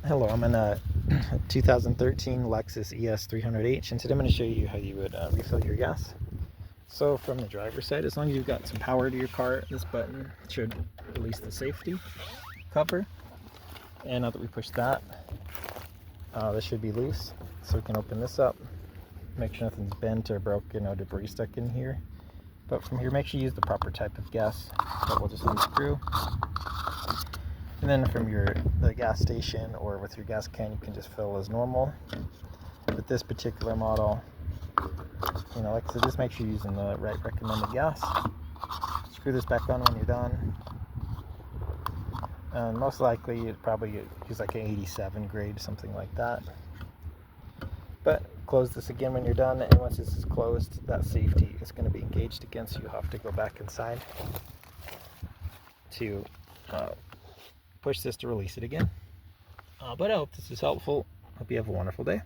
Hello, I'm in a 2013 Lexus ES 300H, and today I'm going to show you how you would refill your gas. So from the driver's side, as long as you've got some power to your car, this button should release the safety cover. And now that we push that, this should be loose. So we can open this up, make sure nothing's bent or broken, no debris stuck in here. But from here, make sure you use the proper type of gas that will just unscrew. And then from the gas station or with your gas can, you can just fill as normal. With this particular model, like I said, just make sure you're using the right recommended gas. Screw this back on when you're done. And most likely you'd probably use like an 87 grade, something like that. But close this again when you're done, and once this is closed, that safety is going to be engaged again, so you'll have to go back inside to push this to release it again. But I hope this is helpful. Hope you have a wonderful day.